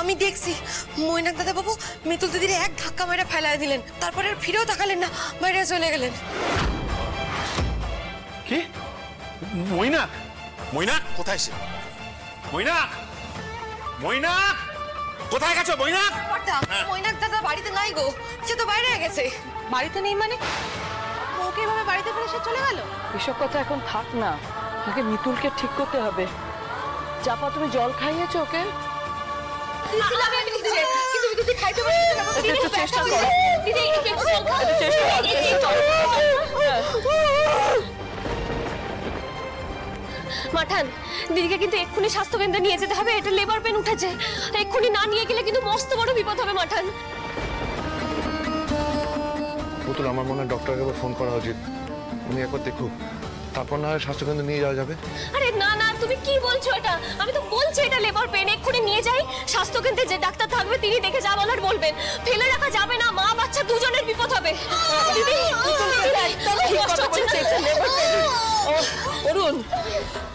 আমি দেখছি মৈনাক দাদা বাবু মিতুল দিদির এক ধাক্কা মেরে ফেলায় দিলেন, তারপরে ফিরেও তাকালেন না, বাইরে চলে গেলেন। কি? মৈনাক? মৈনাক কোথায় সে? মৈনাক, মৈনাক কোথায় গেছো? মৈনাক, মৈনাক দাদা বাড়িতে নাই গো, সে তো বাইরে গেছে। বাড়িতে নেই মানে? ওকে এভাবে বাড়িতে ফেলে সে চলে গেল? এসব কথা এখন থাক না, আগে মিতুলকে ঠিক করতে হবে। চাপা, তুমি জল খাইয়েছো ওকে? মাঠান, দিদিকে কিন্তু এক্ষুনি স্বাস্থ্য কেন্দ্রে নিয়ে যেতে হবে, এটা লেবার পেন উঠেছে, এক্ষুনি না নিয়ে গেলে কিন্তু মস্ত বড় বিপদ হবে মাঠান। পুতুল, আমার মনে হয় ডক্টরকে একবার ফোন করা উচিত, উনি একবার দেখুক, তারপর না হয় স্বাস্থ্যকেন্দ্রে নিয়ে যাওয়া যাবে। আরে না না, তুমি কি বলছো এটা? আমি তো বলছি এটা লেবার পেন, এক্ষুনি নিয়ে যাই, স্বাস্থ্যকেন্দ্রে যে ডাক্তার থাকবে তিনি দেখে যা বলার বলবেন, ফেলে রাখা যাবে না, মা বাচ্চা দুজনের বিপদ হবে। দিদি কষ্ট হচ্ছে না? অরুণ,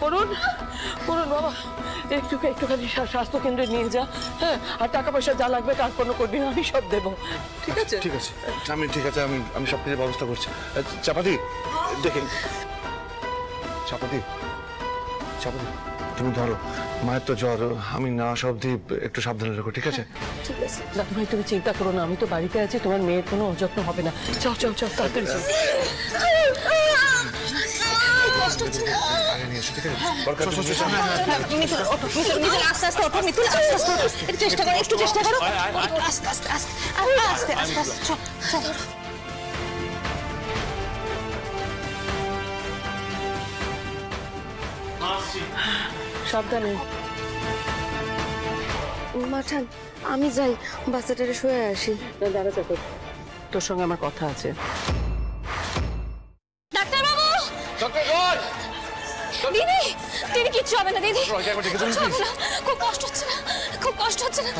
অরুণ, অরুণ বাবা, একটুখানি স্বাস্থ্য কেন্দ্রে নিয়ে যা, হ্যাঁ, আর টাকা পয়সা যা লাগবে তার কোনো করবি না, আমি সব দেবো, ঠিক আছে? ঠিক আছে, ঠিক আছে, আমি সব কিছু ব্যবস্থা করছি। চাপাতি, দেখেন, চাপাতি, চাপাতি, তুমি ধরো, মায়ের তো জ্বর, আমি না আসা অবধি একটু সাবধানে রেখো, ঠিক আছে? ঠিক আছে দাদু ভাই, তুমি চিন্তা করো না, আমি তো বাড়িতে আছি, তোমার মেয়ের কোনো অযত্ন হবে না। চল চল চল, তাড়াতাড়ি চল। আস্তে আস্তে ওঠো মিতুল, আস্তে আস্তে একটু চেষ্টা করো, একটু চেষ্টা করো, আস্তে আস্তে আস্তে আস্তে আস্তে আস্তে, চল চল। সাবধানে। মাঠান, আমি যাই, বাচ্চাটারে শুয়ে আসি। দাঁড়া চাকর, তোর সঙ্গে আমার কথা আছে। ডাক্তারবাবু! দিদি, দিদি কিচ্ছু হবে না, দিদি খুব কষ্ট হচ্ছে না, খুব কষ্ট হচ্ছে না,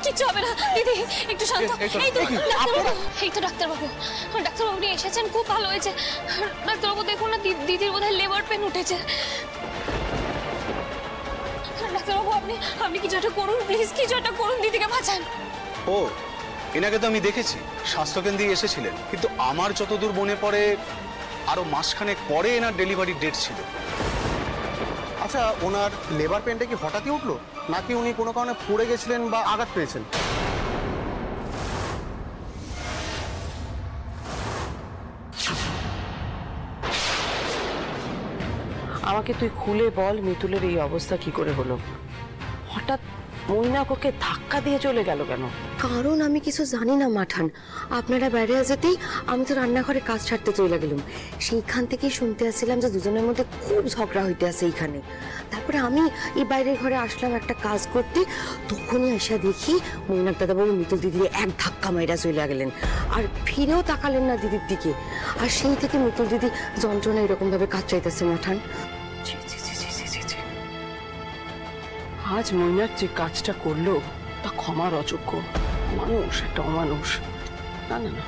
কিচ্ছু হবে না দিদি, একটু শান্ত। এই তো ডাক্তারবাবু, এই তো ডাক্তারবাবু, ডাক্তারবাবু নিয়ে এসেছেন, খুব ভালো হয়েছে। ডাক্তারবাবু দেখুন না, দিদির বোধহয় লেবার পেন উঠেছে। ডাক্তারবাবু, আপনি কিছু একটা করুন, প্লিজ কিছু একটা করুন, দিদিকে বাঁচান। ও, এনাকে তো আমি দেখেছি, স্বাস্থ্যকেন্দ্রে এসেছিলেন, কিন্তু আমার যতদূর মনে পড়ে আরো মাসখানেক পরে এনার ডেলিভারি ডেট ছিল। আচ্ছা, ওনার লেবার পেনটা কি হঠাৎই উঠলো, নাকি উনি কোনো কারণে পড়ে গেছিলেন বা আঘাত পেয়েছেন? আমাকে তুই খুলে বল, মিতুলের এই অবস্থা কি করে হলো? হঠাৎ মৈনাক ওকে ধাক্কা দিয়ে চলে গেল কেন? কারণ আমি কিছু জানি না মাঠান, আপনারা বাইরে যেতেই আমি তো রান্নাঘরে কাজ ছাড়তে চলে গেলাম, সেইখান থেকেই শুনতে আসছিলাম যে দুজনের মধ্যে খুব ঝগড়া হইতে আছে এইখানে। তারপরে আমি এই বাইরের ঘরে আসলাম একটা কাজ করতে, তখনই এসে দেখি মৈনাক দাদাবাবু মিতুল দিদির এক ধাক্কা মাইরা চলে গেলেন, আর ফিরেও তাকালেন না দিদির দিকে, আর সেই থেকে মিতুল দিদি যন্ত্রণা এরকম ভাবে কাজ চাইতেছে মাঠান। আজ মৈনাক যে কাজটা করলো তা ক্ষমার অযোগ্য, মানুষ একটা অমানুষ। না না না,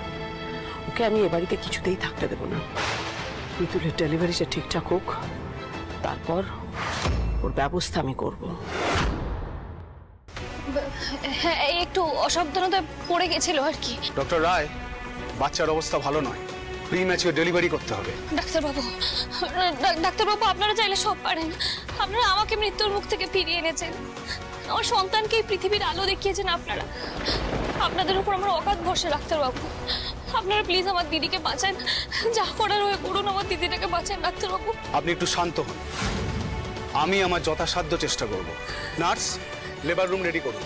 ওকে আমি এ বাড়িতে কিছুতেই থাকতে দেবো না। মিতুলের ডেলিভারিটা ঠিকঠাক হোক, তারপর ওর ব্যবস্থা আমি করব। হ্যাঁ, একটু অসাবধানতায় পড়ে গেছিল আর কি। ডক্টর রায়, বাচ্চার অবস্থা ভালো নয়, প্রিম্যাচিওর ডেলিভারি করতে হবে। ডাক্তারবাবু, আপনারা চাইলে সব পারেন, আপনারা আমাকে মৃত্যুর মুখ থেকে ফিরিয়ে এনেছেন, আমার সন্তানকে এই পৃথিবীর আলো দেখিয়েছেন আপনারা, আপনাদের উপর আমার অগাধ ভরসা। ডাক্তারবাবু, আপনারা প্লিজ আমার দিদিকে বাঁচান, যা করার হয়ে করুন, আমার দিদিটাকে বাঁচান ডাক্তারবাবু। আপনি একটু শান্ত হন, আমি আমার যথাসাধ্য চেষ্টা করব। নার্স, লেবার রুম রেডি করুন।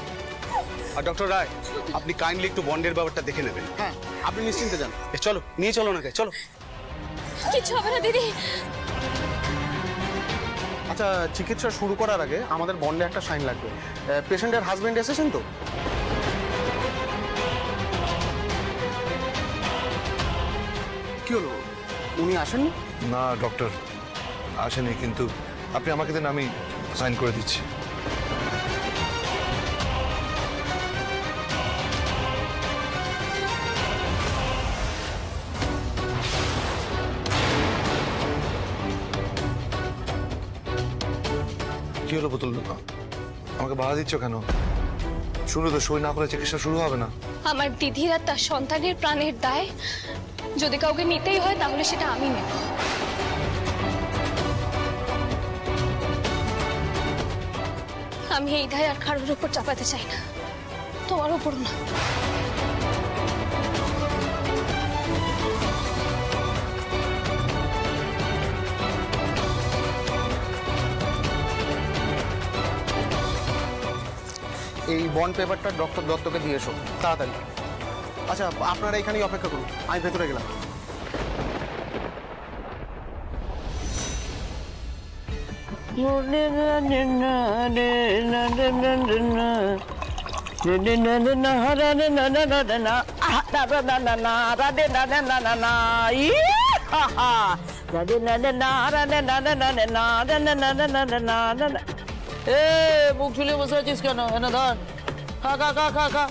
আর ডক্টর রায়, আপনি কাইন্ডলি একটু বন্ডের ব্যাপারটা দেখে নেবেন। হ্যাঁ, আপনি নিশ্চিন্তে যান। চলো, নিয়ে চলো নাকি, চলো। কিছু হবে না দিদি। আচ্ছা, চিকিৎসা শুরু করার আগে আমাদের বন্ডে একটা সাইন লাগবে। পেশেন্টের হাজবেন্ড এসেছেন তো? কি হলো, উনি আসেননি? না ডক্টর, আসেনি, কিন্তু আপনি আমাকে দেন, আমি সাইন করে দিচ্ছি। কি হলো পুতুল, আমাকে বাধা দিচ্ছ কেন? শুরু তো সই না করে চিকিৎসা শুরু হবে না। আমার দিদির আর তার সন্তানের প্রাণের দায় যদি কাউকে নিতেই হয় তাহলে সেটা আমি নেব। আমি এই দায় আর কারোর উপর চাপাতে চাই না, তোমার উপর না। এই বন্ড পেপারটা ডক্টর দত্তকে দিয়ে এসো তাড়াতাড়ি। আচ্ছা আপনারা এখানেই অপেক্ষা করুন, আমি ভেতরে গেলাম। মুখ ঝুলিয়ে বসে আছিস কেন? এনে ধর, খা খা খা খা খা।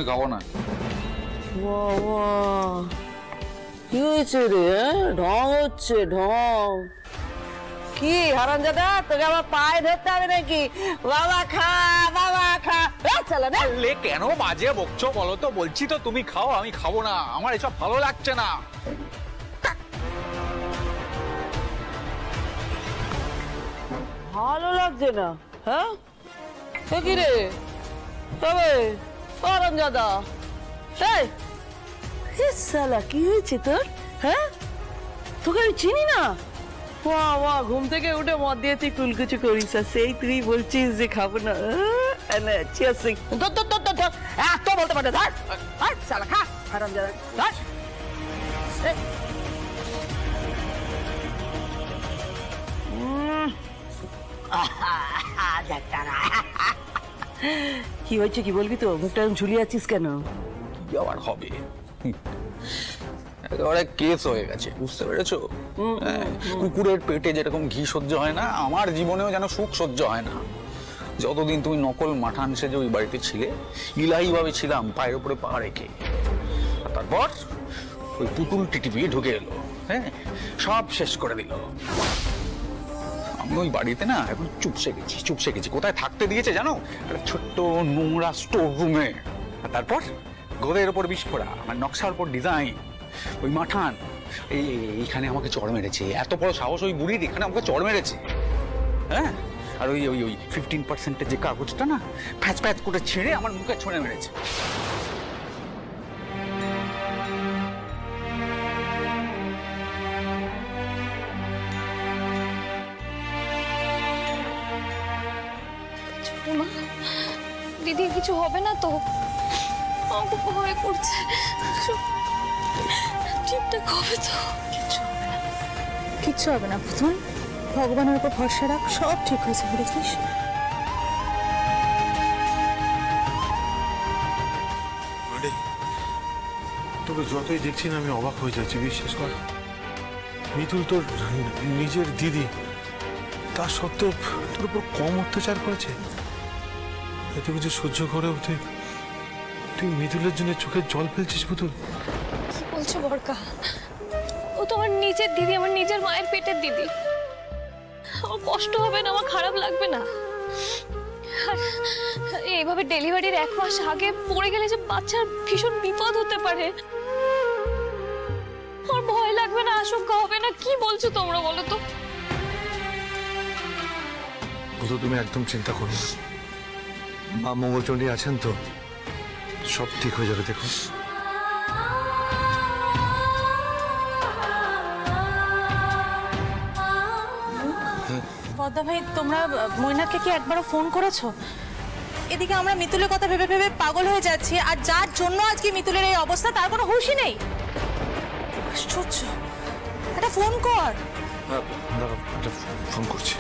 খাবো না। কি হয়েছে রে? ঢং হচ্ছে, ঢং। কি হারামজাদা, তোকে আমার পায়ে ধরতে হবে নাকি? বাবা খা, বাবা খা। চলো না। কেন বাজে বকছো বলো তো? বলছি তো তুমি খাও, আমি খাবো না, আমার এসব ভালো লাগছে না। ভালো লাগছে না? হ্যাঁ কি রে তবে হারামজাদা? সালা কি হয়েছে তোর? হ্যাঁ তোকে আমি চিনি না। বাহ, ঘুম থেকে উঠে মদ দিয়ে তুই কুলকুচি করিস আর সেই তুই বলছিস যে খাবো না। এত বলতে পারে, ধর সালা খা হারামজাদা, ধর। কি হয়েছে কি বলবি তো? মুখটা ঝুলিয়ে আছিস কেন? কি আবার হবে, একেবারে কেস হয়ে গেছে, বুঝতে পেরেছো? কুকুরের পেটে যেরকম ঘি সহ্য হয় না, আমার জীবনেও যেন সুখ সহ্য হয় না। যতদিন তুমি নকল মাঠান সেজে ওই বাড়িতে ছিলে, ইলাহি ভাবে ছিলাম পায়ের উপরে পা রেখে। তারপর ওই পুতুল টিটিপি ঢুকে এলো, হ্যাঁ, সব শেষ করে দিল। আমি ওই বাড়িতে না এখন চুপসে গেছি। কোথায় থাকতে দিয়েছে জানো? একটা ছোট্ট নোংরা স্টোর রুমে। তারপর গোদের ওপর বিস্ফোরা, আমার নকশার উপর ডিজাইন। ওই মাঠান এইখানে আমাকে চড় মেরেছে, এত বড় সাহস ওই বুড়ির, এখানে আমাকে চড় মেরেছে। হ্যাঁ, আর ওই 15% যে কাগজটা না, প্যাচ প্যাচ করে ছেড়ে আমার মুখে ছুঁড়ে মেরেছে। দিদির কিছু হবে না তো? আমার খুব ভয় করছে। ঠিকঠাক হবে তো? কিচ্ছু হবে না পুতুল, ভগবানের উপর ভরসা রাখ, সব ঠিক হয়েছে, বুঝেছিস? তবে যতই দেখছি না আমি অবাক হয়ে যাচ্ছি, বিশ্বাস কর। মিতুল তোর নিজের দিদি, তার সত্ত্বেও তোর উপর কম অত্যাচার করেছে? এত কিছু সহ্য করেও তুই মিতুলের জন্য চোখের জল ফেলছিস পুতুল? কি বলছো বরকা? ও তো আমার নিজের দিদি, আমার নিজের মায়ের পেটের দিদি। আমার কষ্ট হবে না, আমার খারাপ লাগবে না? আর এইভাবে ডেলিভারির 1 মাস আগে পড়ে গেলে যে বাচ্চার ভীষণ বিপদ হতে পারে, আমার ভয় লাগবে না, আশঙ্কা হবে না? কি বলছো তোমরা বলো তো? পুতুল তুমি একদম চিন্তা করো না, মা মঙ্গলচণ্ডী আছেন তো, সব ঠিক হয়ে যাবে। দেখো পদ্মা ভাই, তোমরা মৈনাককে কি একবারও ফোন করেছো? এদিকে আমরা মিতুলের কথা ভেবে ভেবে পাগল হয়ে যাচ্ছি, আর যার জন্য আজকে মিতুলের এই অবস্থা তার কোনো হুঁশই নেই। আশ্চর্য, একটা ফোন কর। ফোন করছি।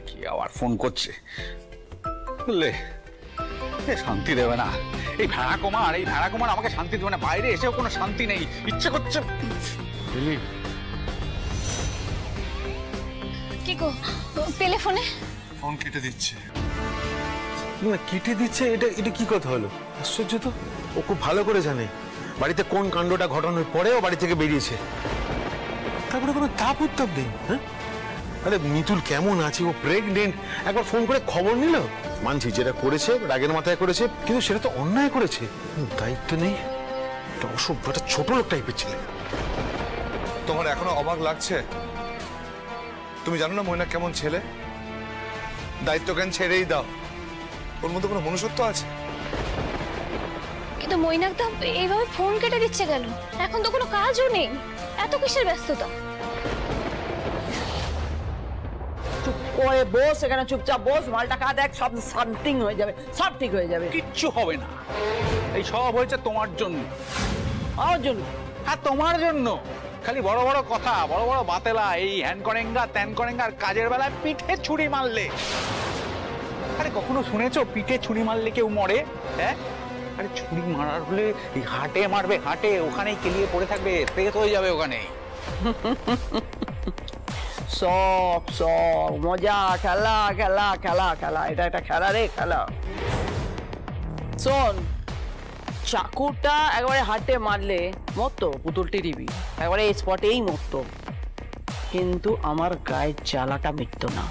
কি আবার ফোন করছে? বুঝলে, শান্তি দেবে না এই ভেড়া কুমার, আমাকে শান্তি দেবে না। বাইরে এসেও কোনো শান্তি নেই, ইচ্ছে করছে। কি গো, পেলে ফোনে? ফোন কেটে দিচ্ছে। না কেটে দিচ্ছে, এটা কি কথা হলো? আশ্চর্য তো, ও খুব ভালো করে জানে বাড়িতে কোন কাণ্ডটা ঘটানোর পরে ও বাড়ি থেকে বেরিয়েছে, তারপরে কোনো তাপ উত্তাপ নেই। হ্যাঁ, আরে মিতুল কেমন আছে, ও প্রেগনেন্ট, একবার ফোন করে খবর নিল? মানছি যেটা করেছে রাগের মাথায় করেছে, কিন্তু সেটা তো অন্যায় করেছে, দায়িত্ব নেই। একটা অসভ্য, একটা ছোট লোক টাইপের ছেলে। তোমার এখনো অবাক লাগছে? তুমি জানো না ময়না কেমন ছেলে? দায়িত্ব জ্ঞান ছেড়েই দাও, ওর মধ্যে কোনো মনুষ্যত্ব আছে? কিন্তু মৈনাক দা এইভাবে ফোন কেটে দিচ্ছে কেন? এখন তো কোনো কাজও নেই, এত কিসের ব্যস্ততা? চুপ করে বস, এখানে চুপচাপ বস, মালটা খা, দেখ সব সামথিং হয়ে যাবে, সব ঠিক হয়ে যাবে। কিচ্ছু হবে না, এই সব হয়েছে তোমার জন্য। আমার জন্য? হ্যাঁ তোমার জন্য। খালি বড় বড় কথা, বড় বড় বাতেলা, এই হ্যান করেঙ্গা ত্যান করেঙ্গা, আর কাজের বেলায় পিঠে ছুরি মারলে। আরে কখনো শুনেছো পিঠে ছুরি মারলে কেউ মরে? হ্যাঁ, আরে ছুরি মারার হলে এই হাটে মারবে, হাটে, ওখানেই কেলিয়ে পড়ে থাকবে, পেট হয়ে যাবে ওখানে। সব সব মজা, খেলা খেলা খেলা খেলা, এটা একটা খেলা রে, খেলা। শোন, চাকুটা একবারে হাটে মারলে মরতো পুতুল টিভি, একবারে এই স্পটেই মরতো, কিন্তু আমার গায়ের জ্বালাটা মিটতো না।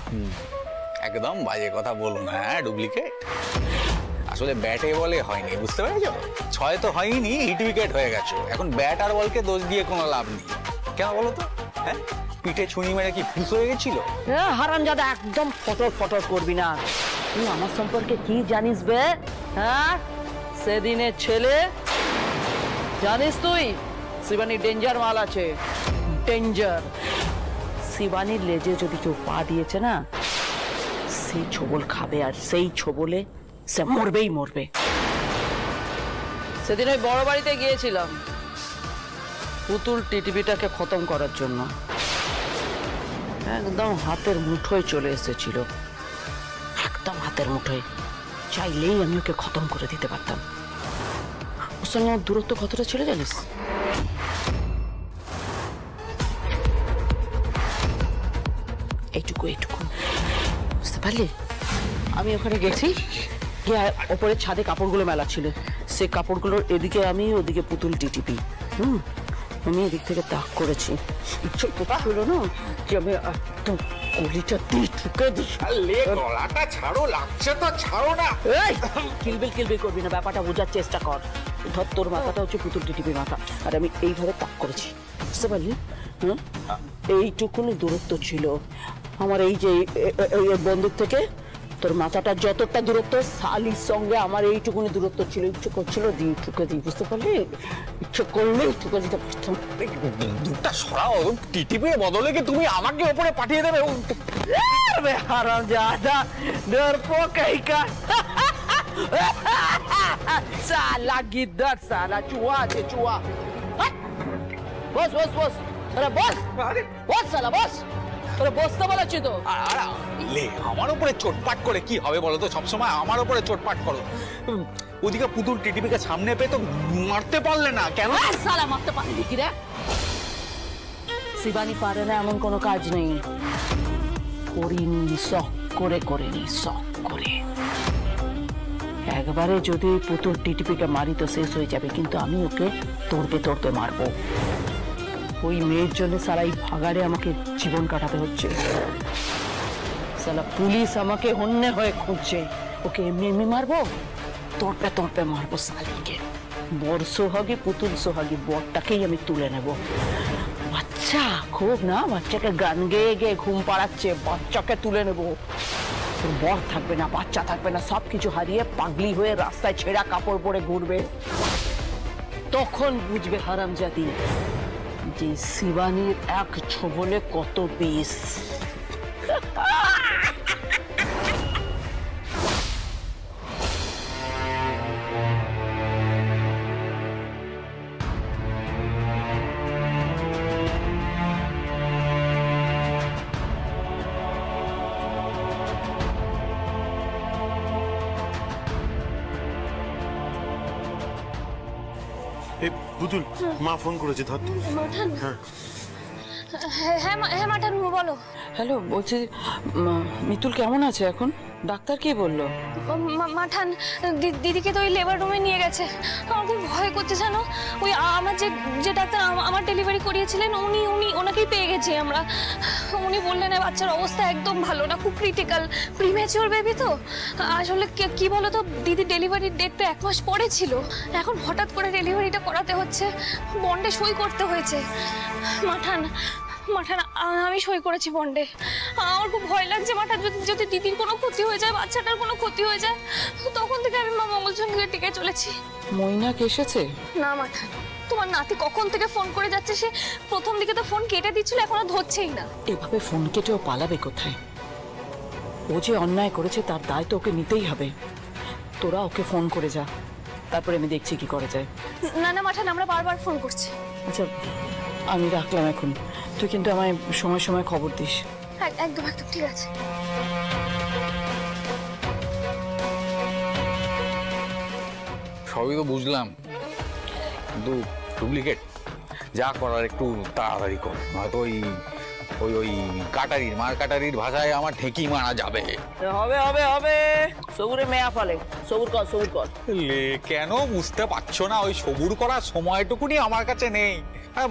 একদম বাজে কথা বলো না, হ্যাঁ ডুপ্লিকেট। আসলে ব্যাটে বলে হয়নি, বুঝতে পেরেছো? ছয় তো হয়নি, হিট উইকেট হয়ে গেছো। এখন ব্যাট আর বলকে দোষ দিয়ে কোনো লাভ নেই। কেন বলো তো? হ্যাঁ, পিঠে ছুরি মেরে কি ফুস হয়ে গেছিল? হ্যাঁ হারামজাদা, একদম ফটর ফটর করবি না। তুই আমার সম্পর্কে কি জানিস বে? হ্যাঁ, সেদিনের ছেলে জানিস তুই? শিবানী ডেঞ্জার মাল আছে, ডেঞ্জার। শিবানীর লেজে যদি কেউ পা দিয়েছে না, সেই ছোবল খাবে, আর সেই ছোবলে সে মরবেই মরবে। সেদিন ওই বড় বাড়িতে গিয়েছিলাম পুতুল টিটিভিটাকে খতম করার জন্য, একদম হাতের মুঠোয় চলে এসেছিল, একদম হাতের মুঠোয়। চাইলেই আমি ওকে খতম করে দিতে পারতাম। ওর সঙ্গে আমার দূরত্ব কতটা ছিল জানিস? এইটুকু এইটুকু, বুঝতে পারলি? আমি ওখানে গেছি, গিয়ে ওপরে ছাদে কাপড়গুলো মেলা ছিল, সে কাপড়গুলোর এদিকে আমি, ওদিকে পুতুল টিটিপি। আমি এদিক থেকে তাক করেছি, ইচ্ছে কোথা হলো না যে আমি একদম গলিটা দিয়ে ঠুকে দিই। গলাটা ছাড়ো, লাগছে তো ছাড়ো না। এই কিলবিল কিলবিল করবি না, ব্যাপারটা বোঝার চেষ্টা কর। ধর, তোর মাথাটা হচ্ছে পুতুল টিটিপির মাথা, আর আমি এইভাবে তাক করেছি, বুঝতে পারলি? এইটুকুনি দূরত্ব ছিল আমার, এই যে বন্দুক থেকে তোর মাথাটা যতটা দূরত্ব, শালির সঙ্গে আমার এইটুকুনি দূরত্ব ছিল। ইচ্ছে করছিল দিয়ে ঠুকে দিই, বুঝতে পারলি? ইচ্ছে করলেই ঠুকে দিতে পারতাম। দুটা সরাও, টিটিপির বদলে কি তুমি আমাকে ওপরে পাঠিয়ে দেবে? হারামজাদা, ডরপোক কহিকা, সালা গিদ্দর, সালা চুয়া আছে, চুয়া। বস বস বস, আরে বস বস, সালা বস, আরে বসতে বলেছি তো। আমার উপরে চোটপাট করে কি হবে বলো তো? সবসময় আমার উপরে চোটপাট করো। ওদিকে পুতুল টিটিপিকে সামনে পেয়ে তো মারতে পারলে না কেন? সালা মারতে পারলি কি রে? শিবানী পারে না এমন কোনো কাজ নেই, করিনি, শখ করে করিনি, শখ করে। একবারে যদি পুতুল টিটিপিকে মারি তো শেষ হয়ে যাবে, কিন্তু আমি ওকে তড়তে তড়তে মারবো। ওই মেয়ের জন্য সারা এই ভাগাড়ে আমাকে জীবন কাটাতে হচ্ছে। সালা পুলিশ আমাকে হন্যে হয়ে খুঁজছে, ওকে এমনি এমনি মারবো? তড়পে তড়পে মারবো শালিকে। বর সোহাগী, পুতুল সোহাগী, বরটাকেই আমি তুলে নেব। বাচ্চা খুব না, বাচ্চাকে গান গেয়ে গেয়ে ঘুম পাড়াচ্ছে, বাচ্চাকে তুলে নেব। বর থাকবে না, বাচ্চা থাকবে না, সবকিছু হারিয়ে পাগলি হয়ে রাস্তায় ছেঁড়া কাপড় পরে ঘুরবে। তখন বুঝবে হারামজাদি যে শিবানীর এক ছোবলে কত বিষ। পুতুল, মা ফোন করেছে, ধর। মাঠান, হ্যাঁ, হ্যাঁ হ্যাঁ মাঠান বলো। হ্যালো, বলছি মিতুল কেমন আছে এখন? ডাক্তার কি বললো? মাঠান দিদিকে তো ওই লেবার রুমে নিয়ে গেছে। আমার খুব ভয় করছে জানো। ওই আমার যে ডাক্তার আমার ডেলিভারি করিয়েছিলেন ওনাকেই পেয়ে গেছি আমরা। উনি বললেন বাচ্চার অবস্থা একদম ভালো না, খুব ক্রিটিক্যাল, প্রিম্যাচিওর বেবি তো। আসলে কি বলো তো, দিদির ডেলিভারির ডেট তো 1 মাস পরে ছিল, এখন হঠাৎ করে ডেলিভারিটা করাতে হচ্ছে, বন্ডে সই করতে হয়েছে। মাঠান আমি সই করেছি বন্ডে। আমার খুব ভয় লাগছে মাঠান, যদি দিদির কোনো ক্ষতি হয়ে যায়, বাচ্চাটার কোনো ক্ষতি হয়ে যায়, তখন থেকে আমি মা মঙ্গলচন্দ্রকে টিকে চলেছি। মৈনাক এসেছে? না মাঠান, তোমার নাতি কখন থেকে ফোন করে যাচ্ছে, সে প্রথম দিকে তো ফোন কেটে দিচ্ছিল, এখনো ধরছেই না। এভাবে ফোন কেটেও পালাবে কোথায়? ও যে অন্যায় করেছে তার দায় তো ওকে নিতেই হবে। তোরা ওকে ফোন করে যা, তারপরে আমি দেখছি কি করা যায়। না মাঠান, আমরা বারবার ফোন করছি। আচ্ছা আমি রাখলাম এখন, তুই কিন্তু আমায় সময় সময় খবর দিস। একদম ঠিক আছে। সবই তো বুঝলাম, কিন্তু ডুপ্লিকেট যা করার একটু তাড়াতাড়ি কর, হয়তো ওই কাটারির মার কাটারির ভাষায় আমার ঠেকি মারা যাবে। হবে হবে হবে, সবুরে মেয়া ফলে, সবুর কর সবুর কর। কেন বুঝতে পারছো না? ওই সবুর করার সময়টুকুনি আমার কাছে নেই।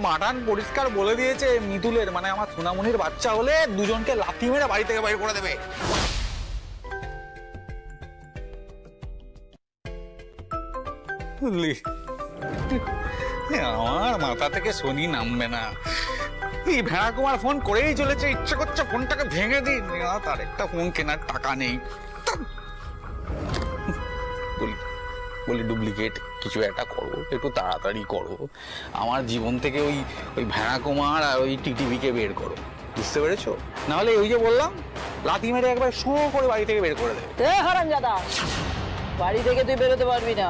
মাঠান পরিষ্কার বলে দিয়েছে মিতুলের মানে আমার সোনামণির বাচ্চা হলে দুজনকে লাথি মেরে বাড়ি থেকে বাইরে করে দেবে। আমার মাথা থেকে শনি নামবে না। এই ভেড়া কুমার ফোন করেই চলেছে, ইচ্ছে করছে ফোনটাকে ভেঙে দিই, তার একটা ফোন কেনার টাকা নেই। বলি ডুপ্লিকেট কিছু একটা করো, একটু তাড়াতাড়ি করো। আমার জীবন থেকে ওই ভেড়া কুমার আর ওই টিটিভিকে বের করো, বুঝতে পেরেছো? নাহলে ওই যে বললাম লাথি মেরে একবার শো করে বাড়ি থেকে বের করে দেবে। হারামজাদা, বাড়ি থেকে তুই বেরোতে পারবি না,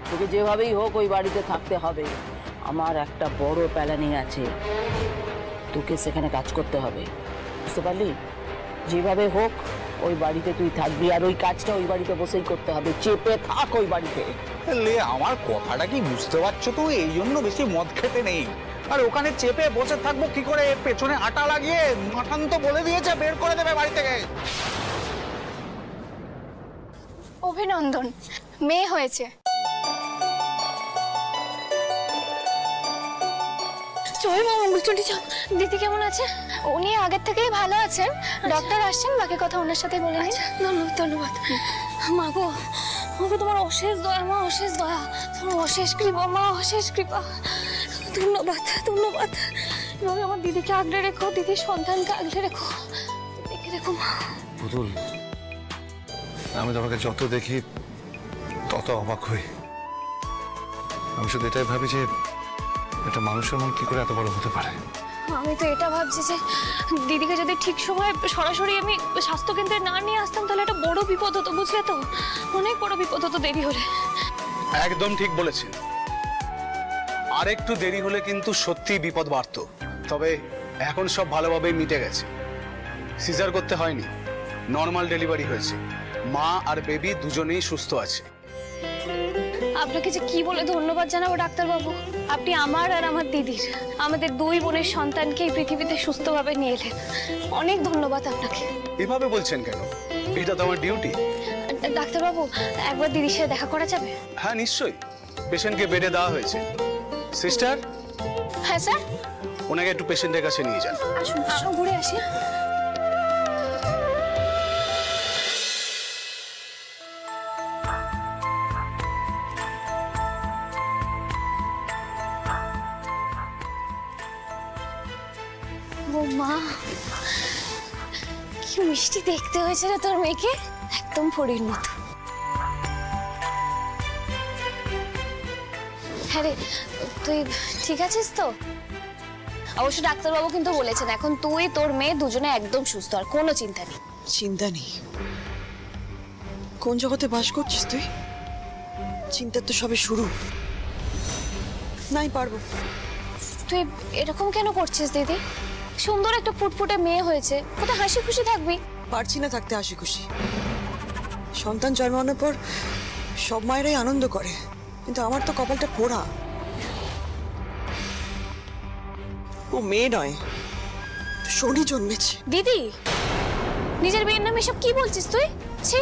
তোকে যেভাবেই হোক ওই বাড়িতে থাকতে হবে। আমার একটা বড় প্ল্যানিং আছে, তোকে সেখানে কাজ করতে হবে, বুঝতে পারলি? যেভাবে হোক ওই বাড়িতে তুই থাকবি, আর ওই কাজটা ওই বাড়িতে বসেই করতে হবে। চেপে থাক ওই বাড়িতে। আমার কথাটা কি বুঝতে পারছো? তো এই জন্য বেশি মদ খেতে নেই। আর ওখানে চেপে বসে থাকবো কি করে? পেছনে আটা লাগিয়ে মাঠান তো বলে দিয়েছে বের করে দেবে বাড়ি থেকে। অভিনন্দন, মেয়ে হয়েছে। জয় মা মঙ্গলচন্ডী। দিদি কেমন আছে? উনি আগের থেকেই ভালো আছেন, ডক্টর আসছেন, বাকি কথা ওনার সাথে বলে নিন। ধন্যবাদ। মা গো, তোমার অশেষ দয়া মা, অশেষ দয়া, তোমার অশেষ কৃপা মা, অশেষ কৃপা। ধন্যবাদ। এভাবে আমার দিদিকে আগলে রেখো, দিদির সন্তানকে আগলে রেখো, দেখে রেখো মা। পুতুল, আমি তোমাকে যত দেখি তত অবাক হই। আমি শুধু এটাই ভাবি যে একটা মানুষের মন কি করে এত বড় হতে পারে। আমি তো এটা ভাবছি যে দিদিকে যদি ঠিক সময় সরাসরি আমি স্বাস্থ্যকেন্দ্রে না নিয়ে আসতাম, তাহলে একটা বড় বিপদ হতো, বুঝলে তো? অনেক বড় বিপদ হতো দেরি হলে। একদম ঠিক বলেছেন, আর একটু দেরি হলে কিন্তু সত্যি বিপদ বাড়তো। তবে এখন সব ভালোভাবেই মিটে গেছে, সিজার করতে হয়নি, নর্মাল ডেলিভারি হয়েছে, মা আর বেবি দুজনেই সুস্থ আছে। আপনাকে যে কি বলে ধন্যবাদ জানাবো ডাক্তারবাবু, আপনি আমার আর আমার দিদির, আমাদের 2 বোনের সন্তানকে এই পৃথিবীতে সুস্থভাবে নিয়ে এলেন। অনেক ধন্যবাদ আপনাকে। এভাবে বলছেন কেন? এটা তো আমার ডিউটি। ডাক্তারবাবু, একবার দিদির সাথে দেখা করা যাবে? হ্যাঁ নিশ্চয়ই, পেশেন্টকে বেডে দেওয়া হয়েছে। সিস্টার। হ্যাঁ স্যার। ওনাকে একটু পেশেন্টের কাছে নিয়ে যান। আসুন ঘুরে আসি। মা, কি মিষ্টি দেখতে হয়েছে রে তোর মেয়েকে, একদম পরীর মতো। হ্যাঁ রে, তুই ঠিক আছিস তো? অবশ্য ডাক্তারবাবু কিন্তু বলেছেন এখন তুই তোর মেয়ে দুজনে একদম সুস্থ, আর কোনো চিন্তা নেই। চিন্তা নেই? কোন জগতে বাস করছিস তুই? চিন্তার তো সবে শুরু। নাই পারবো। তুই এরকম কেন করছিস দিদি? সুন্দর একটা ফুটফুটে মেয়ে হয়েছে, কত হাসি খুশি থাকবি। পারছি না থাকতে হাসি খুশি। সন্তান জন্মানোর পর সব মায়েরাই আনন্দ করে, কিন্তু আমার তো কপালটা পোড়া। ও মেয়ে নয়, শনি জন্মেছে। দিদি নিজের মেয়ের নামে সব কি বলছিস তুই? ছি